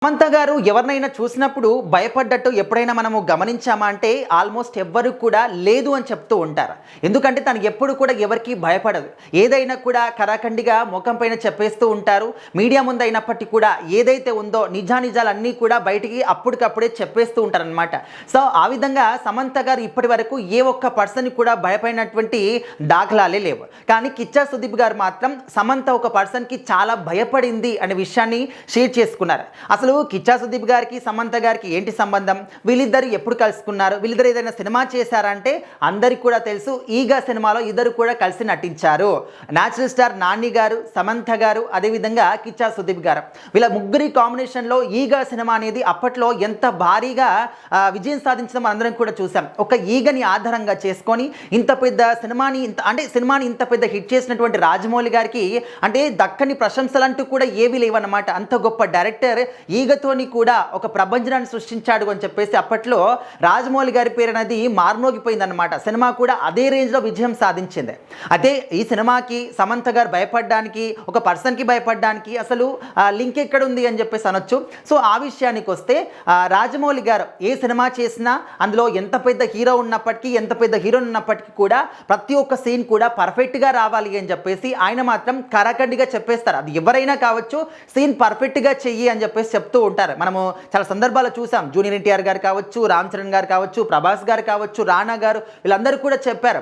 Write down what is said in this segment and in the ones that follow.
సమంత గారు ఎవరినైనా చూసినప్పుడు భయపడ్డట్టు ఎప్పుడైనా మనము గమనించామా అంటే ఆల్మోస్ట్ ఎవ్వరు కూడా లేదు అని చెప్తూ ఉంటారు. ఎందుకంటే తను ఎప్పుడు కూడా ఎవరికి భయపడదు. ఏదైనా కూడా కరాఖండిగా ముఖం పైన చెప్పేస్తూ ఉంటారు. మీడియా ముందు అయినప్పటికీ కూడా ఏదైతే ఉందో నిజానిజాలన్నీ కూడా బయటికి అప్పటికప్పుడే చెప్పేస్తూ ఉంటారనమాట. సో ఆ విధంగా సమంత గారు ఇప్పటి వరకు ఏ ఒక్క పర్సన్ కూడా భయపడినటువంటి దాఖలాలే లేవు. కానీ కిచ్చా సుదీప్ గారు మాత్రం సమంత ఒక పర్సన్కి చాలా భయపడింది అనే విషయాన్ని షేర్ చేసుకున్నారు. అసలు కిచ్చా సుదీప్ గారికి సమంత గారికి ఏంటి సంబంధం, వీళ్ళిద్దరు ఎప్పుడు కలుసుకున్నారు, వీళ్ళిద్దరు ఏదైనా సినిమా చేశారంటే అందరికి కూడా తెలుసు. ఈగా సినిమాలో ఇద్దరు కూడా కలిసి నటించారు. న్యాచురల్ స్టార్ నాని గారు, సమంత గారు, అదేవిధంగా కిచ్చా సుదీప్ గారు, వీళ్ళ ముగ్గురి కాంబినేషన్లో ఈగా సినిమా అనేది అప్పట్లో ఎంత భారీగా విజయం సాధించడం అందరం కూడా చూసాం. ఒక ఈగని ఆధారంగా చేసుకొని ఇంత పెద్ద సినిమాని ఇంత పెద్ద హిట్ చేసినటువంటి రాజమౌళి గారికి అంటే దక్కని ప్రశంసలంటూ కూడా ఏవి లేవన్నమాట. అంత గొప్ప డైరెక్టర్ ఈగతోని కూడా ఒక ప్రపంచాన్ని సృష్టించాడు అని చెప్పేసి అప్పట్లో రాజమౌళి గారి పేరు అనేది మార్మోగిపోయిందనమాట. సినిమా కూడా అదే రేంజ్లో విజయం సాధించింది. అయితే ఈ సినిమాకి సమంత గారు భయపడడానికి, ఒక పర్సన్కి భయపడడానికి అసలు లింక్ ఎక్కడ ఉంది అని చెప్పేసి అనొచ్చు. సో ఆ విషయానికి వస్తే రాజమౌళి గారు ఏ సినిమా చేసినా అందులో ఎంత పెద్ద హీరో ఉన్నప్పటికీ, ఎంత పెద్ద హీరోయిన్ ఉన్నప్పటికీ కూడా ప్రతి ఒక్క సీన్ కూడా పర్ఫెక్ట్గా రావాలి అని చెప్పేసి ఆయన మాత్రం కరాఖండిగా చెప్పేస్తారు. అది ఎవరైనా కావచ్చు, సీన్ పర్ఫెక్ట్గా చెయ్యి అని చెప్పేసి చెప్తూ ఉంటారు. మనము చాలా సందర్భాల్లో చూసాం. జూనియర్ ఎన్టీఆర్ గారు కావచ్చు, రామ్ చరణ్ గారు కావచ్చు, ప్రభాస్ గారు కావచ్చు, రానా గారు, వీళ్ళందరూ కూడా చెప్పారు.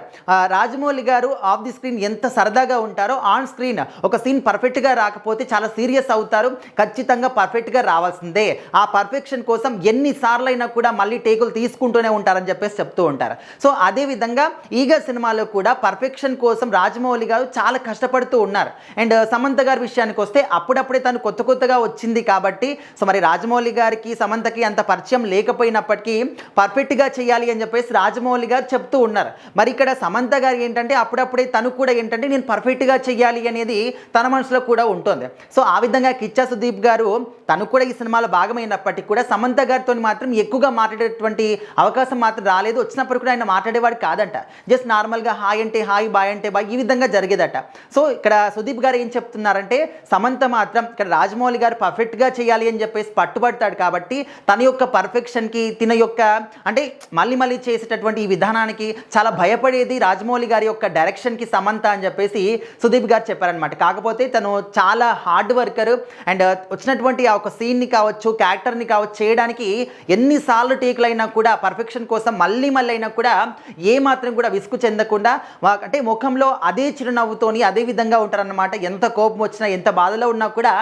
రాజమౌళి గారు ఆఫ్ ది స్క్రీన్ ఎంత సరదాగా ఉంటారో ఆన్ స్క్రీన్ ఒక సీన్ పర్ఫెక్ట్గా రాకపోతే చాలా సీరియస్ అవుతారు. ఖచ్చితంగా పర్ఫెక్ట్గా రావాల్సిందే. ఆ పర్ఫెక్షన్ కోసం ఎన్నిసార్లు అయినా కూడా మళ్ళీ టేకులు తీసుకుంటూనే ఉంటారని చెప్పేసి చెప్తూ ఉంటారు. సో అదేవిధంగా ఈగ సినిమాలో కూడా పర్ఫెక్షన్ కోసం రాజమౌళి గారు చాలా కష్టపడుతూ ఉన్నారు. అండ్ సమంత గారి విషయానికి వస్తే అప్పుడప్పుడే తను కొత్తగా వచ్చింది కాబట్టి సో మరి రాజమౌళి గారికి సమంతకి అంత పరిచయం లేకపోయినప్పటికీ పర్ఫెక్ట్గా చేయాలి అని చెప్పేసి రాజమౌళి గారు చెప్తూ ఉన్నారు. మరి ఇక్కడ సమంత గారు ఏంటంటే అప్పుడప్పుడే తను కూడా ఏంటంటే నేను పర్ఫెక్ట్గా చేయాలి అనేది తన మనసులో కూడా ఉంటుంది. సో ఆ విధంగా కిచ్చా సుదీప్ గారు తను కూడా ఈ సినిమాలో భాగమైనప్పటికీ కూడా సమంత గారితో మాత్రం ఎక్కువగా మాట్లాడేటువంటి అవకాశం మాత్రం రాలేదు. వచ్చినప్పుడు కూడా ఆయన మాట్లాడేవాడు కాదంట. జస్ట్ నార్మల్గా హాయ్ అంటే హాయ్, బాయ్ అంటే బాయ్, ఈ విధంగా జరిగేదట. సో ఇక్కడ సుదీప్ గారు ఏం చెప్తున్నారంటే సమంత మాత్రం ఇక్కడ రాజమౌళి గారు పర్ఫెక్ట్గా చేయాలి అని చెప్పేసి పట్టుబడతాడు కాబట్టి తన యొక్క పర్ఫెక్షన్కి, తన యొక్క అంటే మళ్ళీ చేసేటటువంటి ఈ విధానానికి చాలా భయపడేది రాజమౌళి గారి యొక్క డైరెక్షన్కి సమంత అని చెప్పేసి సుదీప్ గారు చెప్పారనమాట. కాకపోతే తను చాలా హార్డ్ వర్కర్ అండ్ వచ్చినటువంటి ఆ ఒక సీన్ని కావచ్చు, క్యారెక్టర్ని కావచ్చు చేయడానికి ఎన్నిసార్లు టేకులైనా కూడా పర్ఫెక్షన్ కోసం మళ్ళీ అయినా కూడా ఏమాత్రం కూడా విసుగు చెందకుండా అంటే ముఖంలో అదే చిరునవ్వుతోని అదే విధంగా ఉంటారన్నమాట. ఎంత కోపం వచ్చినా, ఎంత బాధలో ఉన్నా కూడా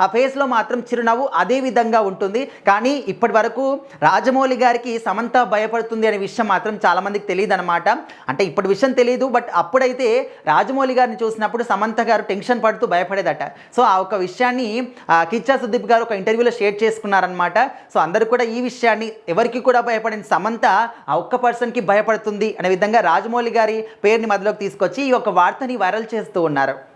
ఆ ఫేస్లో మాత్రం చిరునవ్వు అదే విధంగా ఉంటుంది. కానీ ఇప్పటి వరకు రాజమౌళి గారికి సమంత భయపడుతుంది అనే విషయం మాత్రం చాలామందికి తెలియదు అనమాట. అంటే ఇప్పటి విషయం తెలియదు, బట్ అప్పుడైతే రాజమౌళి గారిని చూసినప్పుడు సమంత గారు టెన్షన్ పడుతూ భయపడేదట. సో ఆ ఒక విషయాన్ని కిచ్చా సుదీప్ గారు ఒక ఇంటర్వ్యూలో షేర్ చేసుకున్నారనమాట. సో అందరూ కూడా ఈ విషయాన్ని ఎవరికి కూడా భయపడిన సమంత ఆ ఒక్క పర్సన్కి భయపడుతుంది అనే విధంగా రాజమౌళి గారి పేరుని మధ్యలోకి తీసుకొచ్చి ఈ యొక్క వార్తని వైరల్ చేస్తూ ఉన్నారు.